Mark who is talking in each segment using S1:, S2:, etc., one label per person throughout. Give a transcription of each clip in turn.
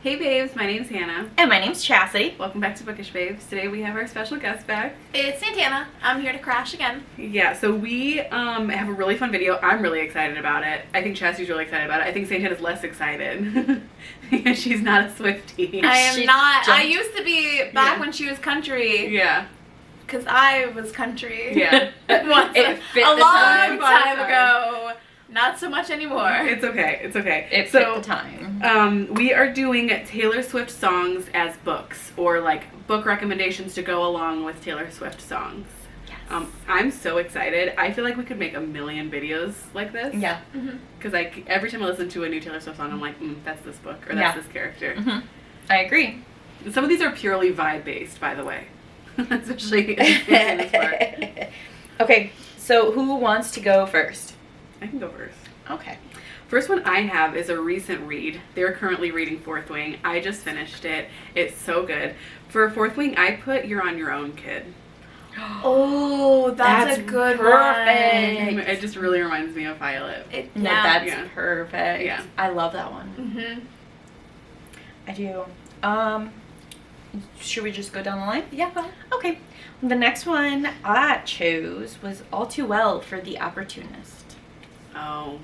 S1: Hey babes, my name's Hannah.
S2: And my name's Chasity.
S1: Welcome back to Bookish Babes. Today we have our special guest back.
S3: It's Santana. I'm here to crash again.
S1: Yeah, so we have a really fun video. I'm really excited about it. I think Chastity's really excited about it. I think Santana's less excited because she's not a Swiftie.
S3: I am not. I used to be back when she was country.
S1: Yeah.
S3: Because I was country.
S1: Yeah.
S3: Once
S2: It fit
S3: a
S2: the
S3: long
S2: time.
S3: time ago. Not so much anymore.
S1: It's okay. It's okay.
S2: It fit the time.
S1: We are doing Taylor Swift songs as books, or like book recommendations to go along with Taylor Swift songs.
S2: Yes.
S1: I'm so excited. I feel like we could make a million videos like this.
S2: Yeah.
S1: Because every time I listen to a new Taylor Swift song, I'm like, that's this book, or that's this character.
S2: I agree.
S1: And some of these are purely vibe-based, by the way. Especially in this part.
S2: Okay, so who wants to go first?
S1: I can go first.
S2: Okay.
S1: First one I have is a recent read. They're currently reading Fourth Wing. I just finished it. It's so good. For Fourth Wing, I put You're on Your Own, Kid.
S3: Oh, that's a good
S2: perfect.
S1: It just really reminds me of Violet.
S2: That's perfect.
S1: Yeah.
S2: I love that one. I do. Should we just go down the line?
S3: Yeah, go ahead.
S2: Okay. The next one I chose was All Too Well for The Opportunist.
S1: Oh,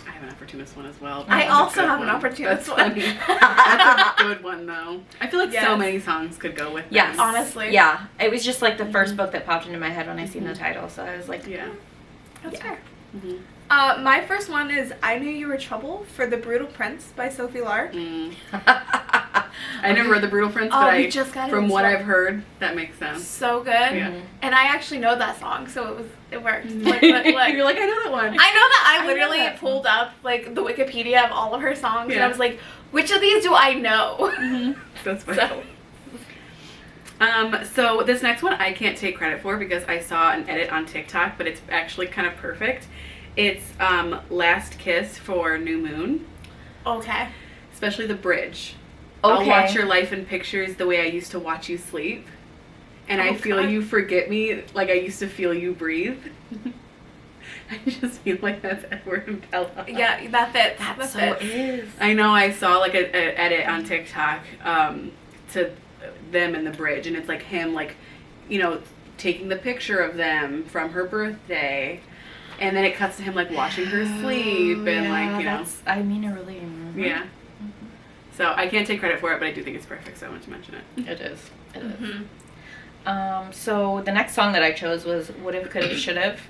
S1: I have an opportunist one as well.
S3: I
S1: That's a
S3: also
S1: good
S3: have an
S1: one.
S3: opportunist
S1: That's
S3: one.
S1: funny. That's a good one, though. I feel like so
S3: Yes.
S1: many songs could go with
S2: Yes.
S1: them.
S3: Honestly.
S2: Yeah. It was just like the first book that popped into my head when I seen the title, so I was like,
S1: Yeah.
S3: That's fair.
S1: Mm-hmm.
S3: My first one is I Knew You Were Trouble for The Brutal Prince by Sophie Lark.
S1: I never read The Brutal Prince,
S3: Oh,
S1: but
S3: we just got it
S1: from
S3: as
S1: what
S3: well.
S1: I've heard, that makes sense.
S3: So good.
S1: Yeah.
S3: And I actually know that song, so it worked. Like,
S1: You're like, I know that one.
S3: I know that I
S2: I
S3: literally
S2: know that
S3: pulled up like the Wikipedia of all of her songs, and
S1: Yeah.
S3: I was like, which of these do I know?
S1: That's funny. So this next one I can't take credit for because I saw an edit on TikTok, but it's actually kind of perfect. It's Last Kiss for New Moon,
S3: Okay.
S1: especially the bridge.
S2: Okay.
S1: I'll watch your life in pictures the way I used to watch you sleep. And I
S3: Oh,
S1: feel
S3: God.
S1: you forget me like I used to feel you breathe. I just feel like that's Edward and Bella.
S3: Yeah, that fits. That
S2: so
S3: fits.
S2: is.
S1: I know I saw like an edit on TikTok to them in the bridge, and it's like him like, taking the picture of them from her birthday, and then it cuts to him like watching her sleep and
S2: that's, I mean, I really remember.
S1: yeah. So I can't take credit for it, but I do think it's perfect, so I want to mention it.
S2: It is. It is. So the next song that I chose was Would've, Could've, Should've,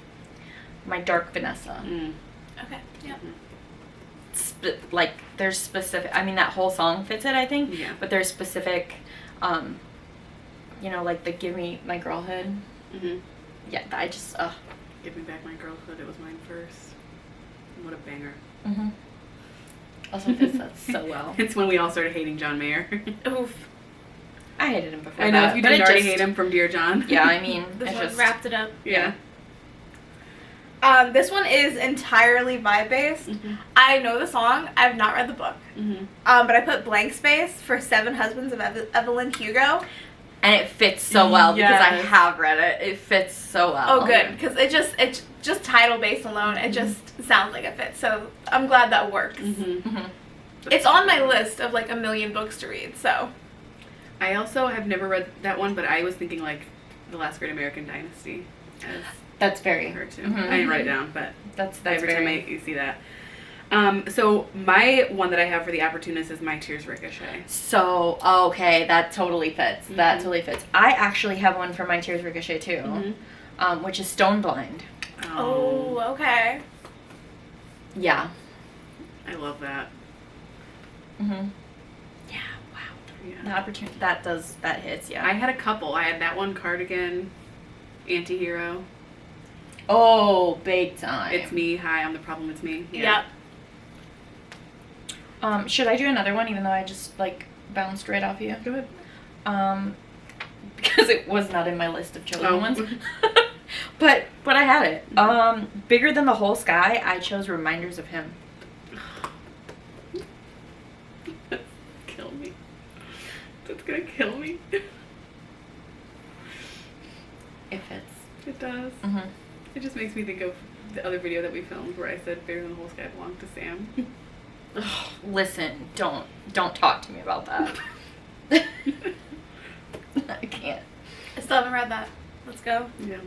S2: My Dark Vanessa.
S3: Okay. Yeah.
S2: Like, there's specific, I mean, that whole song fits it, I think.
S1: Yeah.
S2: But there's specific, like the Give Me My Girlhood. Yeah, I just,
S1: Give me back my girlhood. It was mine first. What a banger.
S2: Also fits that so well.
S1: It's when we all started hating John Mayer.
S3: Oof.
S2: I hated him before
S1: I know,
S2: that,
S1: if you
S2: but
S1: didn't
S2: it
S1: already
S2: just-
S1: hate him from Dear John.
S2: Yeah, I mean,
S3: This
S2: it's
S3: one
S2: just,
S3: wrapped it up.
S1: Yeah.
S3: This one is entirely vibe based. I know the song. I have not read the book. But I put blank space for Seven Husbands of Evelyn Hugo.
S2: and it fits so well because I
S1: Yes.
S2: have read it. It fits so well.
S3: Oh, good, because it's just title based alone. It just sounds like it fits. So I'm glad that works. It's on my list of like a million books to read. So
S1: I also have never read that one, but I was thinking like The Last Great American Dynasty as
S2: That's very.
S1: her too. I didn't write it down, but
S2: That's
S1: every
S2: very.
S1: time you see that. So my one that I have for The Opportunist is My Tears Ricochet.
S2: So okay, that totally fits. That totally fits. I actually have one for My Tears Ricochet too, which is Stone Blind.
S3: oh, okay.
S2: Yeah.
S1: I love that.
S2: Yeah. Wow.
S1: Yeah.
S2: The opportunity that hits. Yeah.
S1: I had a couple. I had that one, Cardigan, Antihero.
S2: Oh, big time.
S1: It's Me. Hi, I'm the problem. It's me.
S3: Yeah.
S2: Should I do another one, even though I just like bounced right off you?
S1: Go ahead.
S2: Because it was not in my list of chosen
S1: Oh.
S2: ones. but I had it. Bigger Than the Whole Sky. I chose Reminders of Him.
S1: Kill me. That's gonna kill me.
S2: It fits.
S1: It does. It just makes me think of the other video that we filmed where I said Bigger Than the Whole Sky belonged to Sam.
S2: Ugh, listen, don't talk to me about that. I can't.
S3: I still haven't read that. Let's go.
S1: Yeah.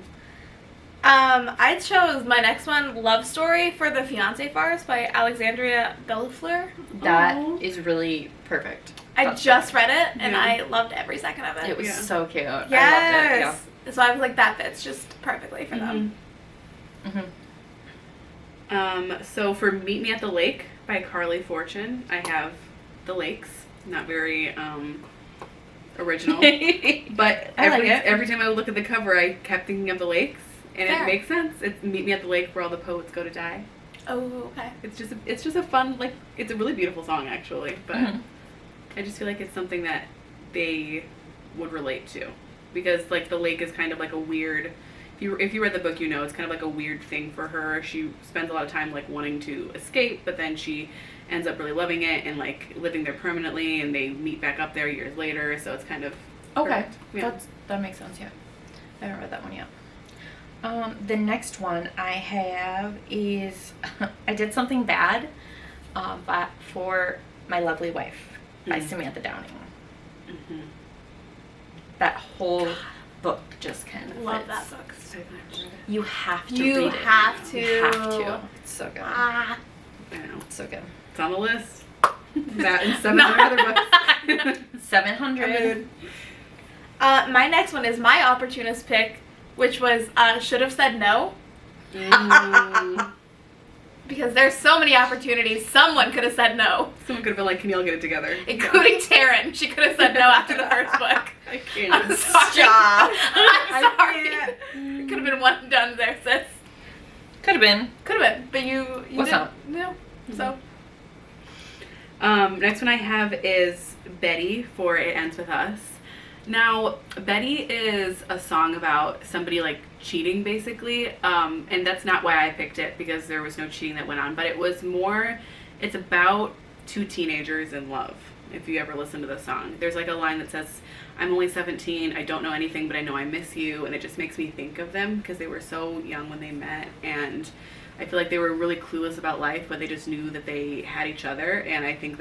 S3: I chose my next one, Love Story for the Fiancé Farce by Alexandria Bellefleur.
S2: That
S1: Aw.
S2: is really perfect.
S3: I
S2: That's
S3: just
S2: perfect.
S3: read it, and
S1: Yeah.
S3: I loved every second of it.
S2: It was
S1: Yeah.
S2: so cute.
S3: Yes.
S2: I loved it.
S3: So I was like, that fits just perfectly for them.
S2: Yeah.
S1: So for Meet Me at the Lake by Carly Fortune, I have the lakes. Not very original, but
S2: I like it.
S1: every time I would look at the cover, I kept thinking of the lakes, and
S3: Fair.
S1: it makes sense. It's Meet Me at the Lake where all the poets go to die.
S3: Oh, okay.
S1: It's just a fun, like, it's a really beautiful song actually, but
S2: Mhm.
S1: I just feel like it's something that they would relate to, because like the lake is kind of like a weird. If you read the book, you know it's kind of like a weird thing for her. She spends a lot of time like wanting to escape, but then she ends up really loving it and like living there permanently, and they meet back up there years later. So it's kind of
S2: Okay.
S1: perfect. Yeah.
S2: That makes sense, yeah. I haven't read that one yet. The next one I have is I Did Something Bad but for My Lovely Wife by Samantha Downing.
S1: Mhm.
S2: That whole book just kind of
S3: Love
S2: fits.
S3: that book so much.
S2: You have to
S3: You
S2: read it.
S3: have to.
S2: You have to. It's so good.
S3: Ah.
S1: I know.
S2: It's so good.
S1: It's on the list. That and 700 other books.
S2: 700.
S3: My next one is my opportunist pick, which was Should Have Said No.
S1: Mm.
S3: Because there's so many opportunities. Someone could have said no,
S1: Someone could have been like, "Can y'all get it together?"
S3: including Taryn. She could have said no after the first book.
S1: I can't.
S3: I'm sorry.
S2: Stop.
S3: I'm sorry. It could have been one and done there, sis.
S2: Could have been.
S3: Could have been, but you
S2: Was
S3: didn't.
S2: not.
S3: No. So
S1: Next one I have is Betty for It Ends With Us. Now, Betty is a song about somebody like cheating basically, and that's not why I picked it, because there was no cheating that went on, but it's about two teenagers in love. If you ever listen to the song, there's like a line that says, "I'm only 17, I don't know anything, but I know I miss you," and it just makes me think of them because they were so young when they met, and I feel like they were really clueless about life, but they just knew that they had each other, and I think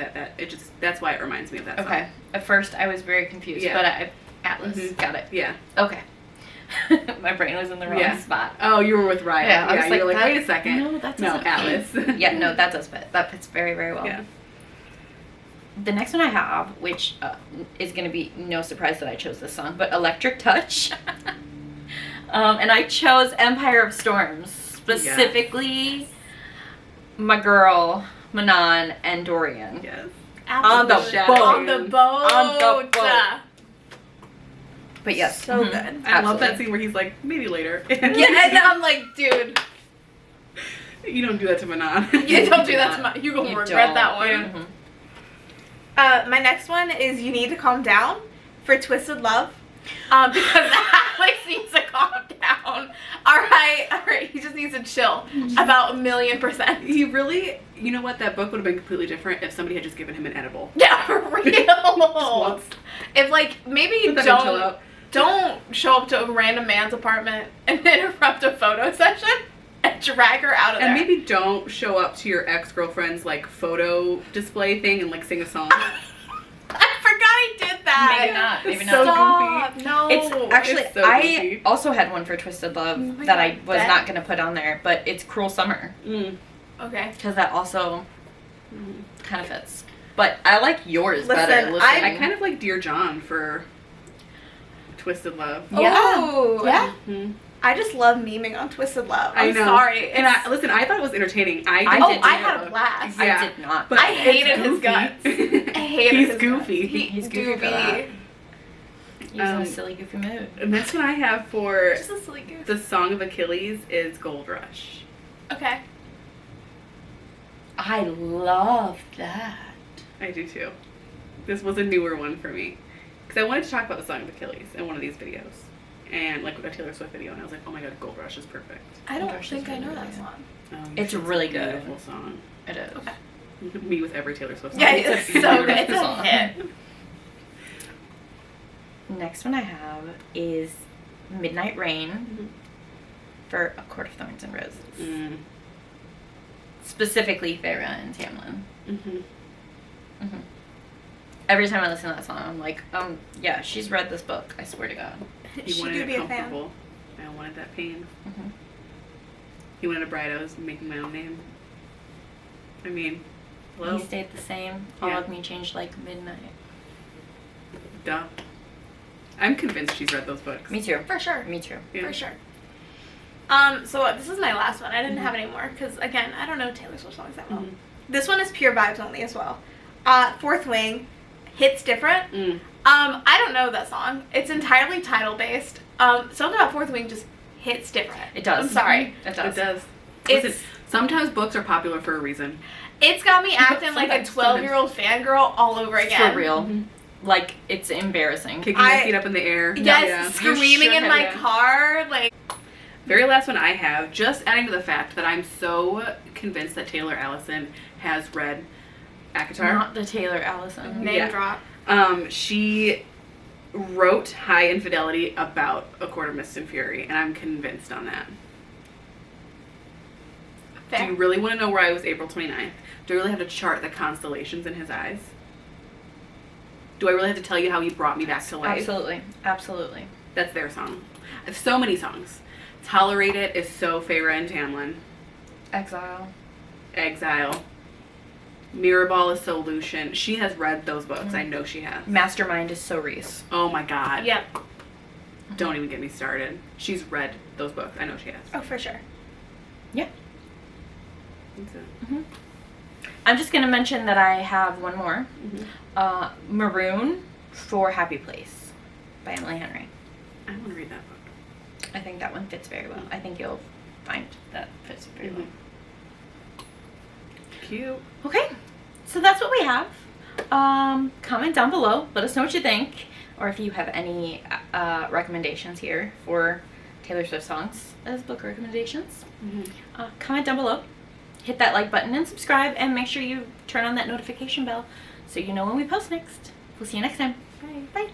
S1: that's why it reminds me of that song.
S2: Okay. At first, I was very confused,
S1: Yeah.
S2: but Atlas
S1: Mhm.
S2: got it.
S1: Yeah.
S2: Okay. My brain was in the wrong
S1: Yeah.
S2: spot.
S1: Oh, you were with Ryan.
S2: Yeah, I was
S1: you were
S2: like,
S1: like,
S2: that-
S1: wait a second.
S2: no, that
S1: No,
S2: doesn't
S1: Atlas.
S2: Yeah, no, that does fit. That fits very, very well.
S1: Yeah.
S2: The next one I have, which is going to be no surprise that I chose this song, but Electric Touch. And I chose Empire of Storms, specifically my girl, Manon, and Dorian.
S1: Yes.
S2: On the
S3: absolutely.
S2: boat.
S3: On the boat.
S2: On the boat. But yes.
S3: So
S2: mhm,
S3: good.
S1: I love that
S2: absolutely.
S1: scene where he's like, maybe later.
S3: Yeah, and I'm like, dude,
S1: You don't do that to Manon.
S3: you don't do
S2: do
S3: that to
S2: not.
S3: my. You're gonna
S2: You
S3: regret
S2: don't.
S3: that one.
S2: Mhm.
S3: My next one is You Need to Calm Down for Twisted Love. Because Alex needs to calm down. Alright, he just needs to chill about 1,000,000%.
S1: He really, you know what, that book would have been completely different if somebody had just given him an edible.
S3: Yeah, for real.
S1: once.
S3: If like maybe
S1: Let that man chill out.
S3: don't show up to a random man's apartment and interrupt a photo session and drag her out of there.
S1: And maybe don't show up to your ex-girlfriend's like photo display thing and like sing a song.
S3: I forgot he did that.
S2: Maybe not. Maybe
S1: It's
S2: not.
S1: so
S3: Stop.
S1: goofy.
S3: No.
S2: It's actually,
S1: It's so
S2: I
S1: goofy.
S2: also had one for Twisted Love
S3: Oh my
S2: that
S3: God,
S2: I was
S3: bet.
S2: not going to put on there, but it's Cruel Summer.
S1: Mm.
S3: Okay.
S2: Because that also kind of fits. But I like yours
S3: Listen,
S2: better.
S1: I kind of like Dear John for Twisted Love.
S2: Yeah.
S3: Oh.
S2: Yeah.
S1: Mhm.
S3: I just love memeing on Twisted Love.
S1: I
S3: I'm
S1: know.
S3: sorry.
S1: And
S3: It's-
S1: listen, I thought it was entertaining.
S2: I
S1: did
S2: did
S1: too.
S3: I had a blast.
S1: Yeah.
S2: I did not.
S1: But
S3: I hated
S1: it's
S3: his
S1: goofy.
S3: guts. I hated
S1: He's
S3: his
S1: goofy.
S3: guts.
S2: He's goofy for that. He's in a
S1: Um,
S2: silly, goofy mood.
S1: The next one I have for
S3: Just a silly goof.
S1: the Song of Achilles is Gold Rush.
S3: Okay.
S2: I love that.
S1: I do too. This was a newer one for me. Because I wanted to talk about the Song of Achilles in one of these videos. And like a Taylor Swift video, and I was like, oh my god, Gold Rush is perfect.
S3: I don't
S2: Gosh,
S3: think
S2: it's
S3: I know
S2: really
S3: that
S2: good.
S3: song.
S1: You
S2: It's
S1: should.
S2: really
S1: a
S2: good.
S1: beautiful song.
S2: It is.
S3: Okay.
S1: You could meet with every Taylor Swift song.
S3: Yeah,
S2: It's a
S3: it's so good. It's
S2: beautiful
S3: a
S2: song.
S3: hit.
S2: Next one I have is Midnight Rain
S1: Mhm.
S2: for A Court of Thorns and Roses.
S1: Mm.
S2: Specifically Farrah and Tamlin.
S1: Mm-hmm.
S2: Mm-hmm. Every time I listen to that song, I'm like, yeah, she's read this book. I swear to God.
S1: He
S3: She
S1: wanted
S3: do
S1: it
S3: be a fan.
S1: comfortable. I wanted that pain.
S2: Mm-hmm.
S1: He wanted a bride. I was making my own name. I mean, hello?
S2: He stayed the same. All
S1: Yeah.
S2: of me changed like midnight.
S1: Duh. I'm convinced she's read those books.
S2: Me too.
S3: For sure.
S2: Me too.
S1: Yeah.
S3: For sure. So this is my last one. I didn't have any more because, again, I don't know Taylor Swift songs that well.
S1: Mhm.
S3: This one is pure vibes only as well. Fourth Wing, Hits Different.
S1: Mm.
S3: I don't know that song. It's entirely title based. Something about Fourth Wing just hits different.
S2: It does.
S3: I'm sorry.
S2: It does.
S1: It does.
S3: It's-
S1: Listen, sometimes books are popular for a reason.
S3: It's got me acting like a
S1: Sometimes.
S3: 12-year-old fangirl all over again.
S2: For real.
S1: Mhm.
S2: Like, it's embarrassing.
S1: Kicking my
S3: I-
S1: feet up in the air.
S3: Yes,
S1: Yeah.
S3: screaming
S2: You
S3: in
S2: should
S3: my
S2: have, yeah.
S3: car. Like,
S1: Very last one I have, just adding to the fact that I'm so convinced that Taylor Allison has read ACOTAR.
S2: Not the Taylor Allison.
S3: name
S1: Yeah.
S3: drop.
S1: She wrote High Infidelity about A Court of Mist and Fury, and I'm convinced on that. Do
S3: Fair.
S1: you really want to know where I was April 29th? Do I really have to chart the constellations in his eyes? Do I really have to tell you how he brought me back to life?
S2: Absolutely. Absolutely.
S1: That's their song. I have so many songs. Tolerate It is so Feyre and Tamlin.
S2: Exile.
S1: Exile. Mirrorball is so Lucian. She has read those books. I know she has.
S2: Mastermind is so Reese.
S1: Oh my god.
S3: Yep.
S1: Don't even get me started. She's read those books. I know she has.
S3: Oh, for sure.
S2: Yeah.
S1: That's it.
S2: Mm-hmm. I'm just going to mention that I have one more.
S1: Mm-hmm.
S2: Maroon for Happy Place by Emily Henry.
S1: I want to read that book.
S2: I think that one fits very well. I think you'll find that fits very well.
S1: Cute.
S2: Okay, so that's what we have. Comment down below. Let us know what you think. Or if you have any recommendations here for Taylor Swift songs as book recommendations. Comment down below. Hit that like button and subscribe. And make sure you turn on that notification bell so you know when we post next. We'll see you next time. Bye. Bye.